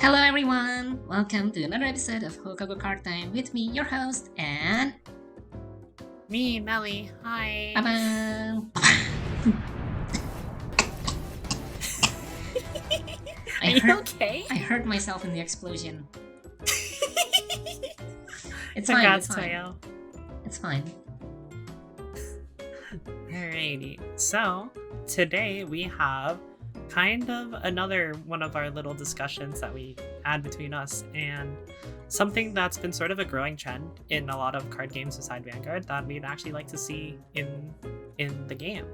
Hello everyone! Welcome to another episode of Houkago Card Time with me, your host, and... Me, Melly. Hi. Bye-bye! Are you okay? I hurt myself in the explosion. It's fine, Congrats, it's fine. Toyo. It's fine. Alrighty. So, today we have kind of another one of our little discussions that we had between us, and something that's been sort of a growing trend in a lot of card games beside Vanguard that we'd actually like to see in the game.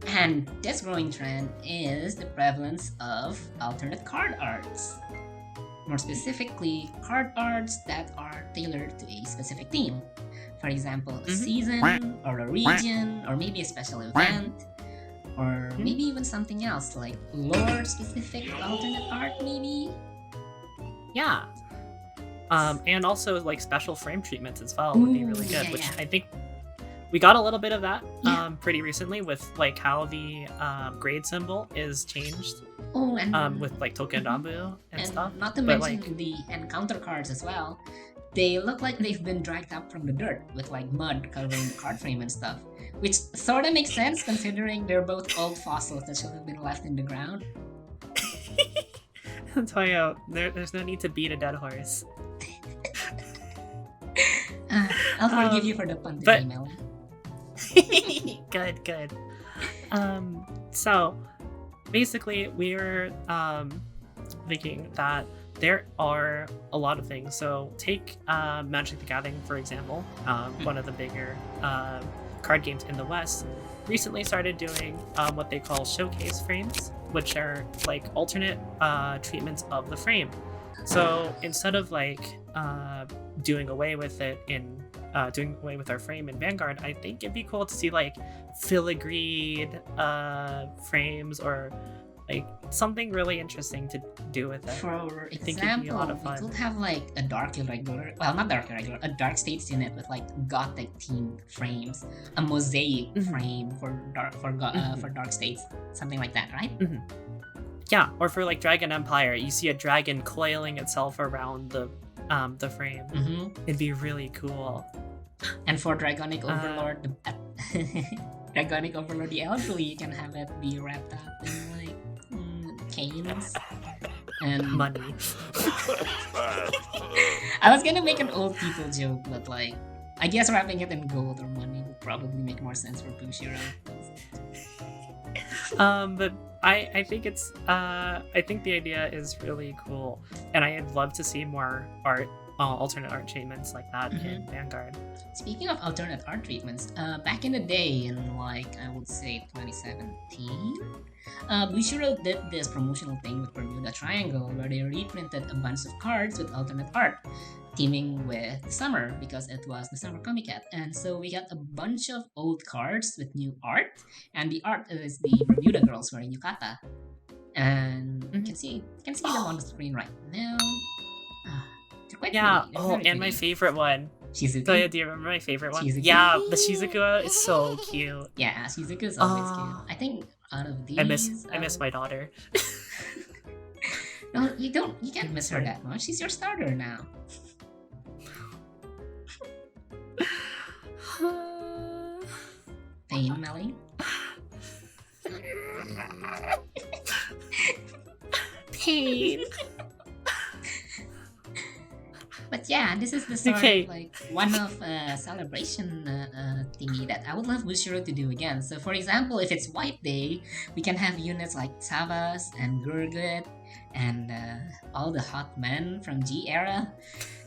And this growing trend is the prevalence of alternate card arts. More specifically, card arts that are tailored to a specific theme. For example, a season, or a region, or maybe a special event, or maybe even something else like lore-specific alternate art, maybe? Yeah. And also like special frame treatments as well would be really good, which I think we got a little bit of that pretty recently with like how the grade symbol is changed. Oh, and with like Token Dambu and stuff. Not to mention the encounter cards as well. They look like they've been dragged up from the dirt with like mud covering the card frame and stuff. Which sort of makes sense considering they're both old fossils that should have been left in the ground. Toyo, there's no need to beat a dead horse. I'll forgive you for the pun today, Melly. Good. So basically we're thinking that there are a lot of things. So take Magic the Gathering, for example. One of the bigger card games in the West recently started doing what they call showcase frames, which are like alternate treatments of the frame. So instead of like doing away with our frame in Vanguard, I think it'd be cool to see like filigreed frames or like something really interesting to do with it. For example, we could have like a dark states unit with like gothic themed frames, a mosaic frame for dark states, something like that, right? Yeah, or for like Dragon Empire, you see a dragon coiling itself around the frame. It'd be really cool. And for Dragonic Overlord, Dragonic Overlord the Elderly, you can have it be wrapped up in like canes and money. I was gonna make an old people joke, but like I guess wrapping it in gold or money would probably make more sense for Bushiro. But I think it's I think the idea is really cool, and I'd love to see more alternate art treatments like that in Vanguard. Speaking of alternate art treatments, back in the day, in like I would say 2017, Bushiro did this promotional thing with Bermuda Triangle where they reprinted a bunch of cards with alternate art, teaming with the summer because it was the summer Comiket. And so we got a bunch of old cards with new art, and the art is the Bermuda girls wearing yukata. And you can see them on the screen right now. Yeah, and my favorite one. Shizuku. So, do you remember my favorite one? Shizuku. Yeah, the Shizuku is so cute. Yeah, Shizuku is always cute. I think out of these... I miss my daughter. No, you can't miss her that much. She's your starter now. Pain, Melly? Pain. But yeah, this is the sort of like one of celebration thingy that I would love Bushiro to do again. So for example, if it's White Day, we can have units like Savas and Gurgut and all the hot men from G era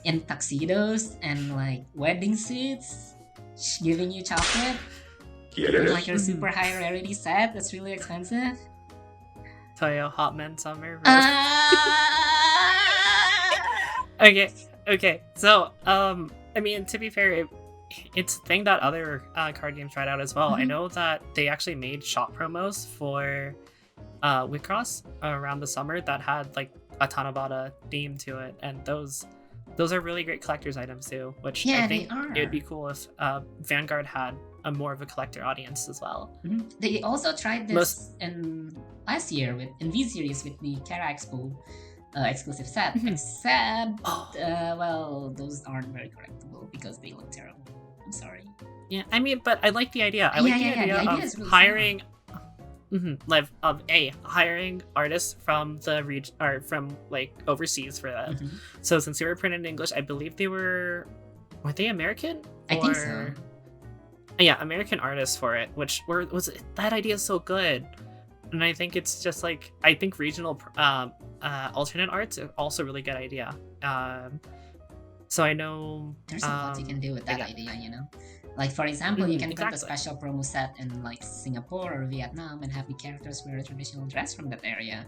in tuxedos and like wedding suits, giving you chocolate. And, like your super high rarity set that's really expensive. Toyo Hot Men Summer. Okay, so, I mean, to be fair, it's a thing that other card games tried out as well. I know that they actually made shop promos for Wicross around the summer that had, like, a Tanabata theme to it, and those are really great collector's items, too, which I think it would be cool if Vanguard had a more of a collector audience as well. They also tried this last year in V-Series with the Kara Expo. exclusive set. Mhm. Except, Oh. well, those aren't very collectible because they look terrible. I'm sorry. Yeah, I mean, but I like the idea. I Yeah, like the yeah, yeah, idea the idea of is really hiring, like hiring artists from the region or from like overseas for that. Mhm. So since they were printed in English, I believe were they American? I think so. Yeah, American artists for it, which was that idea is so good, and I think it's just like I think regional alternate arts are also a really good idea. So I know There's a lot you can do with that idea, you know? Like, for example, you can print a exactly. special promo set in, like, Singapore or Vietnam and have the characters wear a traditional dress from that area.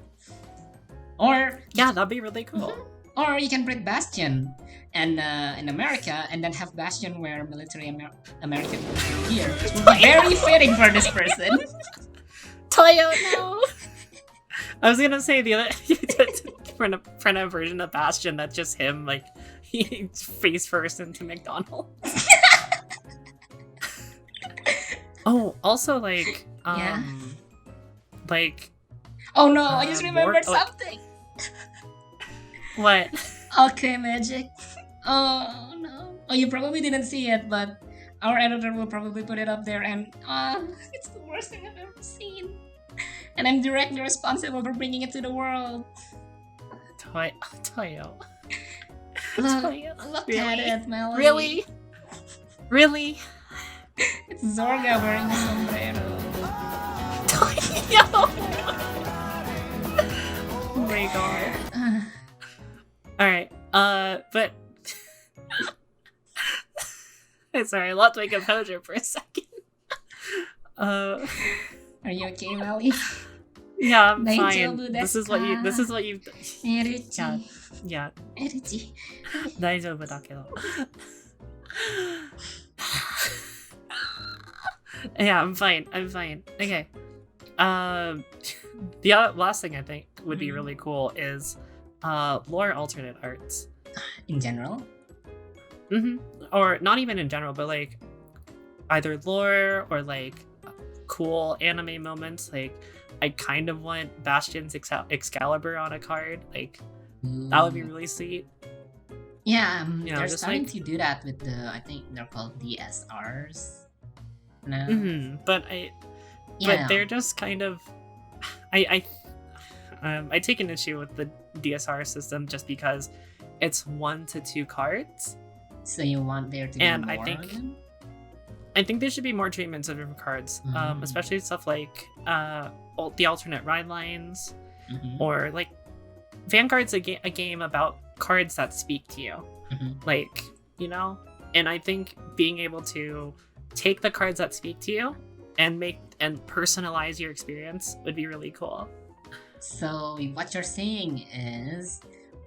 Or... Yeah, that'd be really cool. Or you can print Bastion and in America and then have Bastion wear military American gear. Which would be very fitting for this person. Toyo, no! I was gonna say the other... print a version of Bastion that's just him, like, face first into McDonald's. Oh, also, like, Yeah. like... Oh no, I just remembered something! What? Okay, magic. Oh no. Oh, you probably didn't see it, but our editor will probably put it up there and it's the worst thing I've ever seen. And I'm directly responsible for bringing it to the world. Toyo. Look Really? at it, Melly. Really? Really? It's Zorga wearing a sombrero. Toyo! Oh my god. Alright, but... Sorry, I lost my composure for a second. Are you okay, Melly? Yeah, I'm Daijoubu fine. desu This is what you've... Eruchi. Yeah. Eruchi. 大丈夫だけど. Yeah, I'm fine. Okay. The last thing I think would be really cool is lore alternate arts. In general? Or not even in general, but like either lore or like cool anime moments. Like I kind of want Bastion's Excalibur on a card. Like that would be really sweet. Yeah, You know, they're just starting like- to do that with the, I think they're called DSRs now. But they're just kind of I take an issue with the DSR system just because it's 1 to 2 cards. So you want there to be And more I think of them? I think there should be more treatments of different cards, especially stuff like the alternate ride lines, or like Vanguard's a game about cards that speak to you, like, you know. And I think being able to take the cards that speak to you and personalize your experience would be really cool. So what you're saying is,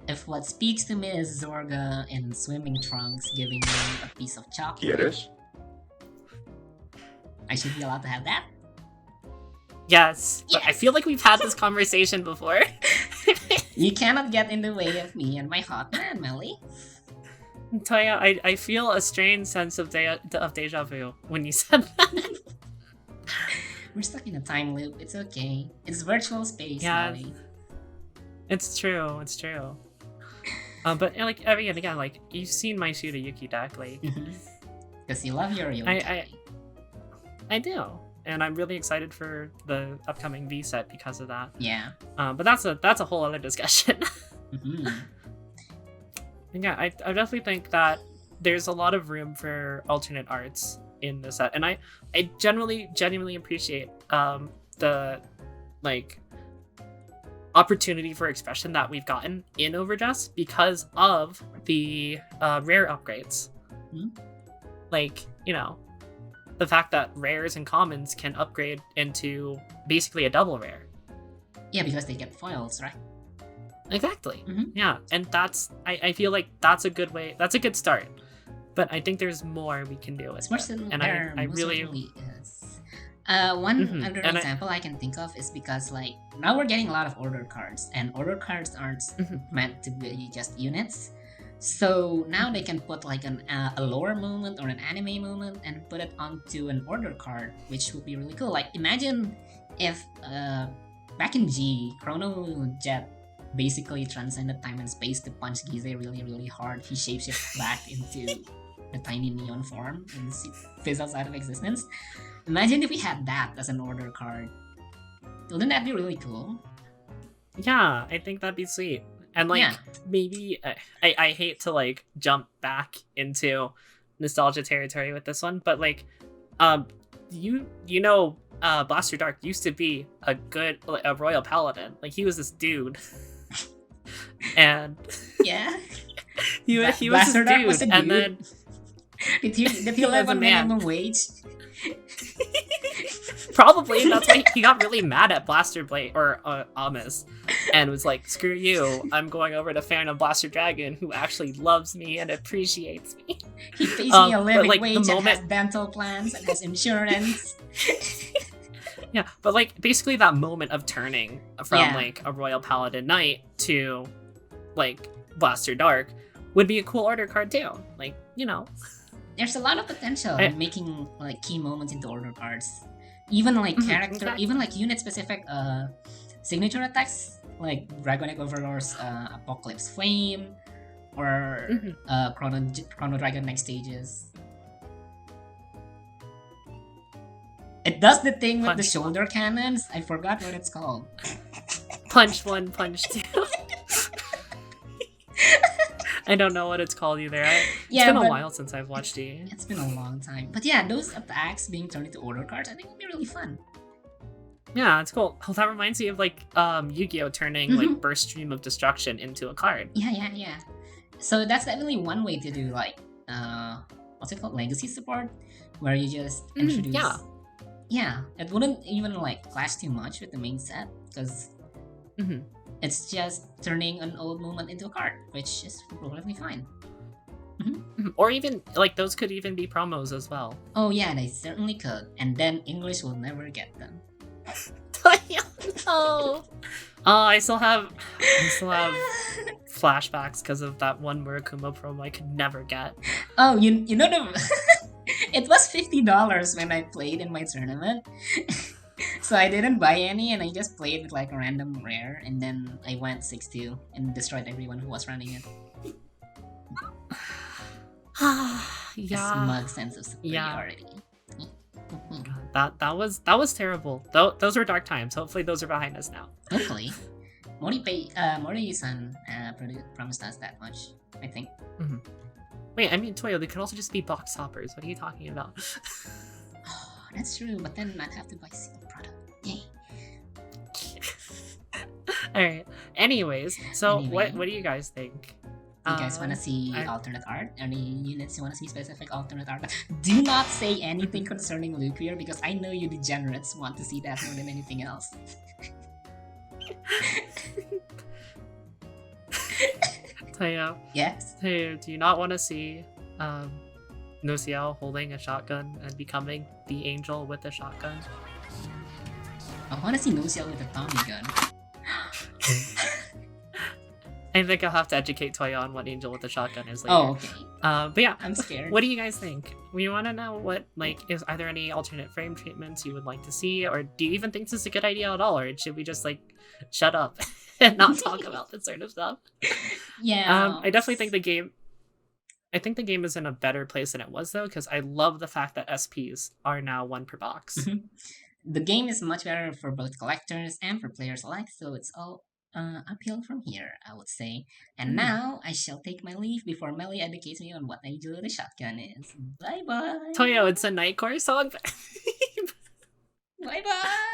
if what speaks to me is Zorga in swimming trunks giving me a piece of chocolate, ¿Quieres? I should be allowed to have that? Yes, but I feel like we've had this conversation before. You cannot get in the way of me and my hot man, Melly. Toya, I feel a strange sense of deja vu when you said that. We're stuck in a time loop. It's okay. It's virtual space, Yeah. Melly. It's true. But like again, like you've seen my Shuda Yuki deck, like Because you love your yokai. I do, and I'm really excited for the upcoming V set because of that. Yeah. But that's a whole other discussion. And yeah, I definitely think that there's a lot of room for alternate arts in the set, and I genuinely appreciate the like opportunity for expression that we've gotten in Overdress because of the rare upgrades. Like, you know, the fact that rares and commons can upgrade into basically a double rare. Yeah, because they get foils, right? Exactly. Yeah, and I feel like that's a good way. That's a good start. But I think there's more we can do with it. And I really is. One other And example I can think of is because like now we're getting a lot of order cards, and order cards aren't meant to be just units. So now they can put like a lore moment or an anime moment and put it onto an order card, which would be really cool. Like imagine if back in G, Chrono Jet basically transcended time and space to punch Gize really, really hard. He shapeshifts back into a tiny neon form and fizzles out of existence. Imagine if we had that as an order card. Wouldn't that be really cool? Yeah, I think that'd be sweet. And like Yeah. maybe I hate to like jump back into nostalgia territory with this one, but like you know Blaster Dark used to be a royal paladin. Like he was this dude. And Yeah. he was this Blaster Dark was dude, a and dude. then Did he live was a on man. minimum wage? Probably that's why he got really mad at Blaster Blade or Amos, and was like, "Screw you! I'm going over to Phantom Blaster Dragon, who actually loves me and appreciates me." He pays me a but, living like, the wage and moment- has dental plans and has insurance. Yeah, but like basically that moment of turning from Yeah. like a Royal Paladin Knight to like Blaster Dark would be a cool order card too. Like, you know. There's a lot of potential I- in making like key moments into order cards. Even like Mhm, character, exactly. even like unit specific signature attacks, like Dragonic Overlord's Apocalypse Flame, or Mhm. Chrono Dragon Next Stages. It does the thing with the Punch shoulder cannons. I forgot what it's called. Punch 1, punch 2. I don't know what it's called either. It's Yeah, been a but- while since I've watched D. It's been a long time. But yeah, those attacks being turned into order cards, I think would be really fun. Yeah, it's cool. Oh, that reminds me of like Yu-Gi-Oh turning Mhm. like Burst Stream of Destruction into a card. Yeah. So that's definitely one way to do like what's it called? Legacy support, where you just introduce. yeah. Yeah, it wouldn't even like clash too much with the main set because Mhm. it's just turning an old moment into a card, which is perfectly fine. Mhm. Or even like those could even be promos as well. Oh yeah, they certainly could, and then English will never get them. Oh, I still have flashbacks because of that one Murakumo promo I could never get. Oh, you know the it was $50 when I played in my tournament. So I didn't buy any and I just played with like a random rare and then I went 6-2 and destroyed everyone who was running it. A Yeah, smug sense of superiority. that was terrible. Those were dark times. Hopefully, those are behind us now. Hopefully. Mori-san promised us that much, I think. Wait, I mean, Toyo, they could also just be box hoppers. What are you talking about? Oh, that's true, but then I'd have to buy single product. Yay. All right. Anyways, so Anyway. what do you guys think? Do you guys want to see I- alternate art? Any units you want to see specific alternate art? Do not say anything concerning Luquier because I know you degenerates want to see that more than anything else. Toyo, Yes? do you not want to see Nociel holding a shotgun and becoming the angel with a shotgun? I want to see Nociel with a Tommy gun. I think I'll have to educate Toyo on what angel with a shotgun is later. Oh, okay. But yeah, I'm scared. what do you guys think? We want to know what, like, are there any alternate frame treatments you would like to see? Or do you even think this is a good idea at all? Or should we just, like, shut up and not talk about this sort of stuff? Yeah. I definitely think the game is in a better place than it was, though, because I love the fact that SPs are now 1 per box. Mhm. The game is much better for both collectors and for players alike, so it's all uphill from here, I would say. And Mhm. now I shall take my leave before Melly educates me on what Angel with a Shotgun is. Bye bye. Toyo, it's a Nightcore song. Bye bye.